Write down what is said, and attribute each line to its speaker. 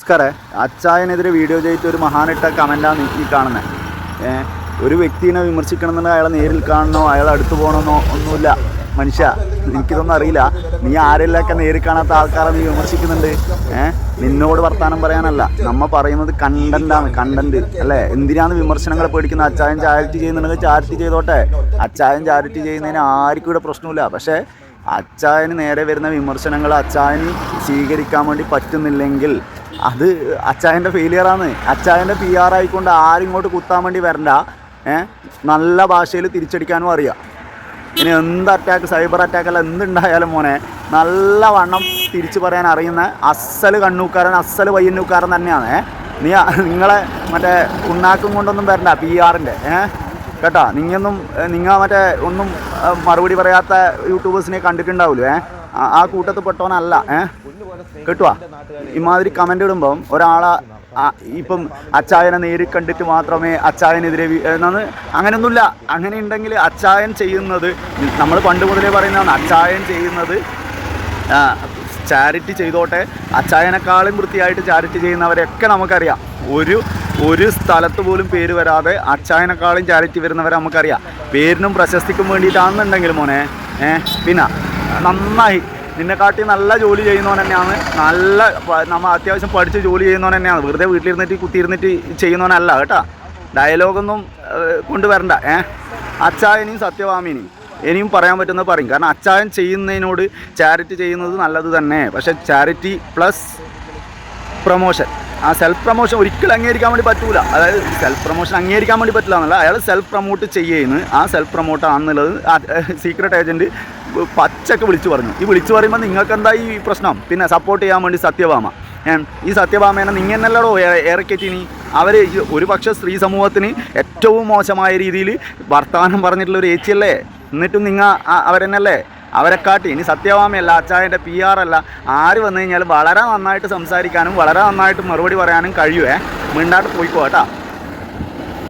Speaker 1: നമസ്കാരം. അച്ചായനെതിരെ വീഡിയോ ചെയ്തിട്ട് ഒരു മഹാനിട്ട കമൻറ്റാണ് ഈ കാണുന്നത്. ഒരു വ്യക്തിനെ വിമർശിക്കണമെന്നുണ്ടെങ്കിൽ അയാളെ നേരിൽ കാണണോ, അയാളെ അടുത്ത് പോകണമെന്നോ ഒന്നുമില്ല. മനുഷ്യ, എനിക്കിതൊന്നും അറിയില്ല. നീ ആരെല്ലൊക്കെ നേരിൽ കാണാത്ത ആൾക്കാരെ നീ വിമർശിക്കുന്നുണ്ട്. നിന്നോട് വർത്താനം പറയാനല്ല, നമ്മ പറയുന്നത് കണ്ടന്റാണ്. കണ്ടന്റ് അല്ലേ? എന്തിനാണ് വിമർശനങ്ങൾ പേടിക്കുന്നത്? അച്ചായൻ ചാരിറ്റി ചെയ്യുന്നുണ്ടെങ്കിൽ ചാരിറ്റി ചെയ്തോട്ടെ. അച്ചായൻ ചാരിറ്റി ചെയ്യുന്നതിന് ആർക്കും ഇവിടെ പ്രശ്നമില്ല. പക്ഷേ അച്ചായന് നേരെ വരുന്ന വിമർശനങ്ങൾ അച്ചായന് സ്വീകരിക്കാൻ വേണ്ടി പറ്റുന്നില്ലെങ്കിൽ അത് അച്ചായൻ്റെ ഫെയിലിയറാണ്. അച്ചായൻ്റെ PR ആയിക്കൊണ്ട് ആരും ഇങ്ങോട്ട് കുത്താൻ വേണ്ടി വരണ്ട. നല്ല ഭാഷയിൽ തിരിച്ചടിക്കാനും അറിയാം. ഇനി എന്ത് അറ്റാക്ക്, സൈബർ അറ്റാക്കല്ല, എന്തുണ്ടായാലും മോനെ നല്ല വണ്ണം തിരിച്ചു പറയാൻ അറിയുന്ന അസ്സൽ കണ്ണൂക്കാരൻ, അസ്സൽ പയ്യന്നൂക്കാരൻ തന്നെയാണ്. നിങ്ങളെ മറ്റേ ഉണ്ണാക്കും കൊണ്ടൊന്നും വരണ്ട PR-ൻ്റെ കേട്ടോ. നിങ്ങൾ മറ്റേ ഒന്നും മറുപടി പറയാത്ത യൂട്യൂബേഴ്സിനെ കണ്ടിട്ടുണ്ടാവില്ലേ? ആ കൂട്ടത്തിൽ പെട്ടവനല്ല. കേട്ടുവാ, ഇമാതിരി കമൻ്റ് ഇടുമ്പം ഒരാളെ ഇപ്പം അച്ചായനെ നേരിൽ കണ്ടിട്ട് മാത്രമേ അച്ചായനെതിരെ അങ്ങനെയൊന്നുമില്ല. അങ്ങനെ ഉണ്ടെങ്കിൽ അച്ചായൻ ചെയ്യുന്നത്, നമ്മൾ പണ്ട് മുതലേ പറയുന്നതാണ്, അച്ചായൻ ചെയ്യുന്നത് ചാരിറ്റി ചെയ്തോട്ടെ. അച്ചായനെക്കാളും വൃത്തിയായിട്ട് ചാരിറ്റി ചെയ്യുന്നവരെയൊക്കെ നമുക്കറിയാം. ഒരു സ്ഥലത്ത് പോലും പേര് വരാതെ അച്ചായനെക്കാളും ചാരിറ്റി വരുന്നവരെ നമുക്കറിയാം. പേരിനും പ്രശസ്തിക്കും വേണ്ടിയിട്ടാണെന്നുണ്ടെങ്കിൽ മോനെ പിന്നെ നന്നായി നിന്നെക്കാട്ടി നല്ല ജോലി ചെയ്യുന്നവൻ തന്നെയാണ്. നമ്മൾ അത്യാവശ്യം പഠിച്ച് ജോലി ചെയ്യുന്നവൻ തന്നെയാണ്. വെറുതെ വീട്ടിലിരുന്നിട്ട് കുത്തിയിരുന്നിട്ട് ചെയ്യുന്നവനല്ല കേട്ടോ. ഡയലോഗൊന്നും കൊണ്ടുവരണ്ട. അച്ചായനെയും സത്യഭാമിനെയും ഇനിയും പറയാൻ പറ്റുന്നത് പറയും. കാരണം അച്ചായൻ ചെയ്യുന്നതിനോട് ചാരിറ്റി ചെയ്യുന്നത് നല്ലത് തന്നെ. പക്ഷേ ചാരിറ്റി പ്ലസ് പ്രൊമോഷൻ, ആ സെൽഫ് പ്രൊമോഷൻ ഒരിക്കലും അംഗീകരിക്കാൻ വേണ്ടി പറ്റൂല. അതായത് സെൽഫ് പ്രൊമോഷൻ അംഗീകരിക്കാൻ വേണ്ടി പറ്റില്ല എന്നല്ല, അയാൾ സെൽഫ് പ്രൊമോട്ട് ചെയ്യുന്നു. ആ സെൽഫ് പ്രൊമോട്ടാണെന്നുള്ളത് സീക്രട്ട് ഏജൻറ്റ് പച്ചക്ക് വിളിച്ചു പറഞ്ഞു. ഈ വിളിച്ചു പറയുമ്പോൾ നിങ്ങൾക്ക് എന്താ ഈ പ്രശ്നം? പിന്നെ സപ്പോർട്ട് ചെയ്യാൻ വേണ്ടി സത്യഭാമ, ഈ സത്യഭാമേനെ നിങ്ങൾ എന്നല്ലടോ ഇറക്കിയിട്ടിനി. അവർ ഒരു പക്ഷേ സ്ത്രീ സമൂഹത്തിന് ഏറ്റവും മോശമായ രീതിയിൽ വർത്തമാനം പറഞ്ഞിട്ടുള്ളൊരു ഏച്ചിയല്ലേ. എന്നിട്ടും നിങ്ങൾ അവരെന്നല്ലേ അവരെക്കാട്ടി. ഇനി സത്യഭാമയല്ല, അച്ചായൻ്റെ PR അല്ല, ആര് വന്നു കഴിഞ്ഞാലും വളരെ നന്നായിട്ട് സംസാരിക്കാനും വളരെ നന്നായിട്ട് മറുപടി പറയാനും കഴിയുമേ. മിണ്ടാട്ട് പോയിക്കോ കേട്ടോ.